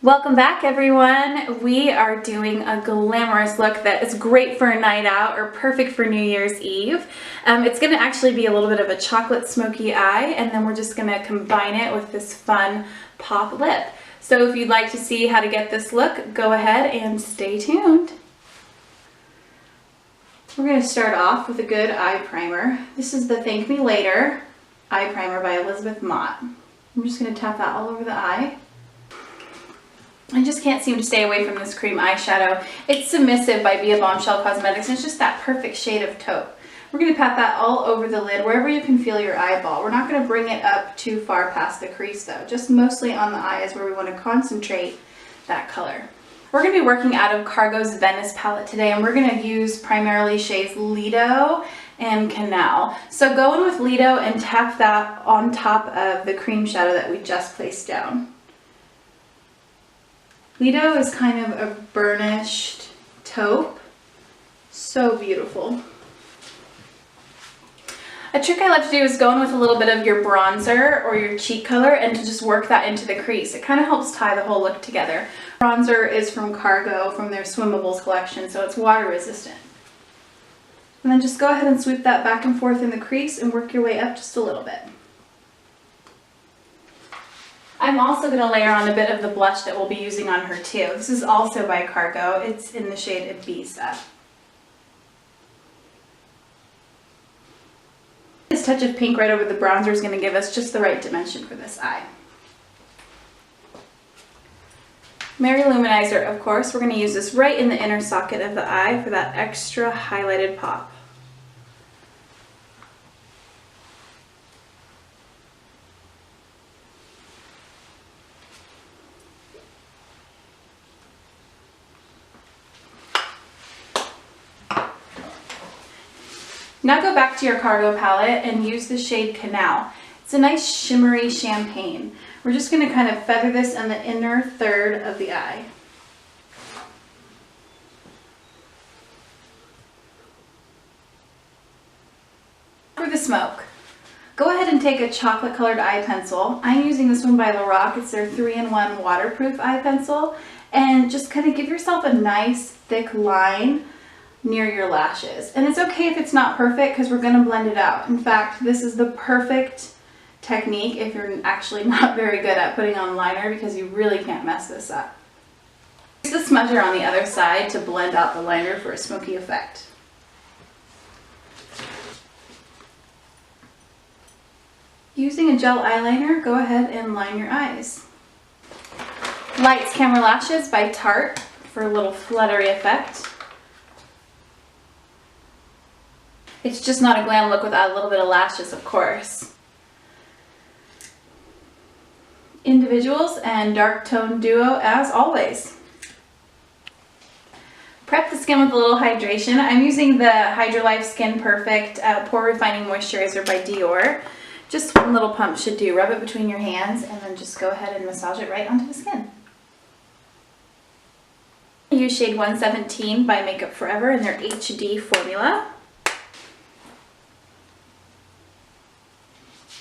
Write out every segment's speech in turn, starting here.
Welcome back, everyone. We are doing a glamorous look that is great for a night out or perfect for New Year's Eve. It's going to actually be a little bit of a chocolate smoky eye, and then we're just going to combine it with this fun pop lip. So if you'd like to see how to get this look, go ahead and stay tuned. We're going to start off with a good eye primer. This is the Thank Me Later eye primer by Elizabeth Mott. I'm just going to tap that all over the eye. I just can't seem to stay away from this cream eyeshadow. It's Submissive by Be a Bombshell Cosmetics, and it's just that perfect shade of taupe. We're going to pat that all over the lid, wherever you can feel your eyeball. We're not going to bring it up too far past the crease though, just mostly on the eye is where we want to concentrate that color. We're going to be working out of Cargo's Venice palette today, and we're going to use primarily shades Lido and Canal. So go in with Lido and tap that on top of the cream shadow that we just placed down. Lido is kind of a burnished taupe. So beautiful. A trick I love to do is go in with a little bit of your bronzer or your cheek color and to just work that into the crease. It kind of helps tie the whole look together. Bronzer is from Cargo, from their Swimmables collection, so it's water resistant. And then just go ahead and sweep that back and forth in the crease and work your way up just a little bit. I'm also going to layer on a bit of the blush that we'll be using on her too. This is also by Cargo. It's in the shade Ibiza. This touch of pink right over the bronzer is going to give us just the right dimension for this eye. Mary Luminizer, of course. We're going to use this right in the inner socket of the eye for that extra highlighted pop. Now go back to your Cargo palette and use the shade Canal. It's a nice shimmery champagne. We're just going to kind of feather this in the inner third of the eye. For the smoke, go ahead and take a chocolate colored eye pencil. I'm using this one by Lorac. It's their 3-in-1 waterproof eye pencil. And just kind of give yourself a nice thick line near your lashes. And it's okay if it's not perfect because we're going to blend it out. In fact, this is the perfect technique if you're actually not very good at putting on liner, because you really can't mess this up. Use the smudger on the other side to blend out the liner for a smoky effect. Using a gel eyeliner, go ahead and line your eyes. Lights Camera Lashes by Tarte for a little fluttery effect. It's just not a glam look without a little bit of lashes, of course. Individuals and Dark Tone Duo as always. Prep the skin with a little hydration. I'm using the Hydrolife Skin Perfect Pore Refining Moisturizer by Dior. Just one little pump should do. Rub it between your hands and then just go ahead and massage it right onto the skin. I use shade 117 by Makeup Forever in their HD formula.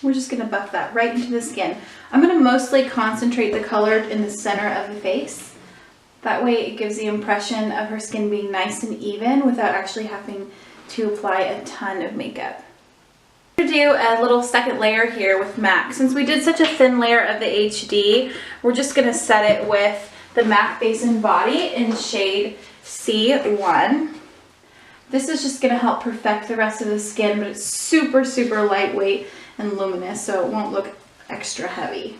We're just going to buff that right into the skin. I'm going to mostly concentrate the color in the center of the face. That way it gives the impression of her skin being nice and even without actually having to apply a ton of makeup. I'm going to do a little second layer here with MAC. Since we did such a thin layer of the HD, we're just going to set it with the MAC Base and Body in shade C1. This is just going to help perfect the rest of the skin, but it's super, super lightweight and luminous, so it won't look extra heavy.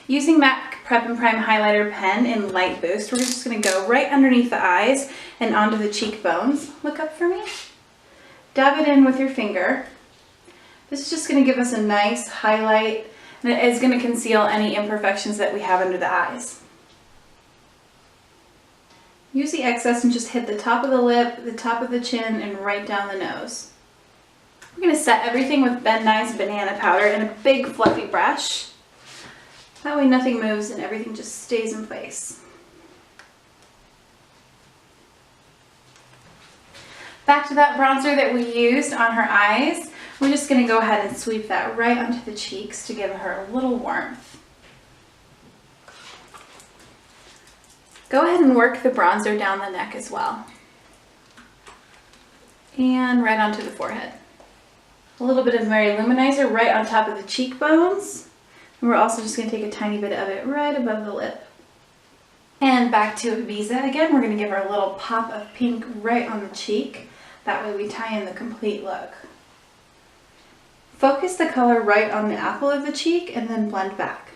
Using MAC Prep and Prime Highlighter Pen in Light Boost, we're just going to go right underneath the eyes and onto the cheekbones. Look up for me. Dab it in with your finger. This is just going to give us a nice highlight, and it is going to conceal any imperfections that we have under the eyes. Use the excess and just hit the top of the lip, the top of the chin, and right down the nose. We're going to set everything with Ben Nye's banana powder in a big fluffy brush. That way nothing moves and everything just stays in place. Back to that bronzer that we used on her eyes. We're just going to go ahead and sweep that right onto the cheeks to give her a little warmth. Go ahead and work the bronzer down the neck as well. And right onto the forehead. A little bit of Mary Luminizer right on top of the cheekbones. And we're also just going to take a tiny bit of it right above the lip. And back to Ibiza again. We're going to give her a little pop of pink right on the cheek. That way we tie in the complete look. Focus the color right on the apple of the cheek and then blend back.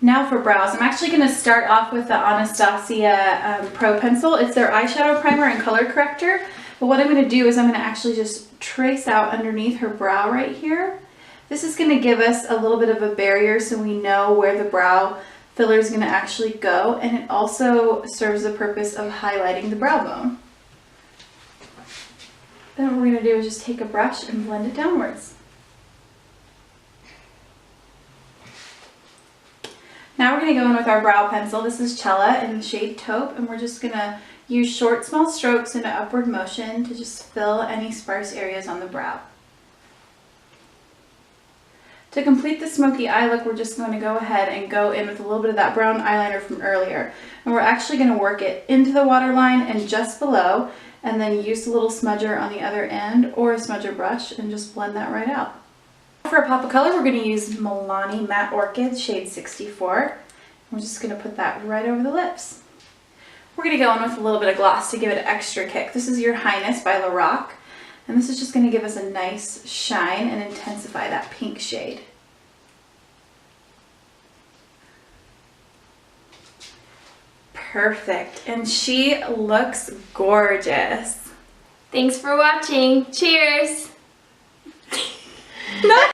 Now for brows, I'm actually going to start off with the Anastasia Pro Pencil. It's their eyeshadow primer and color corrector. But what I'm going to do is I'm going to actually just trace out underneath her brow right here. This is going to give us a little bit of a barrier so we know where the brow filler is going to actually go, and it also serves the purpose of highlighting the brow bone. Then what we're going to do is just take a brush and blend it downwards. Now we're going to go in with our brow pencil. This is Cella in the shade Taupe, and we're just going to use short, small strokes in an upward motion to just fill any sparse areas on the brow. To complete the smoky eye look, we're just going to go ahead and go in with a little bit of that brown eyeliner from earlier. And we're actually going to work it into the waterline and just below, and then use a little smudger on the other end or a smudger brush and just blend that right out. For a pop of color, we're going to use Milani Matte Orchid shade 64. We're just going to put that right over the lips. We're going to go in with a little bit of gloss to give it an extra kick. This is Your Highness by Lorac, and this is just going to give us a nice shine and intensify that pink shade. Perfect, and she looks gorgeous. Thanks for watching. Cheers! No.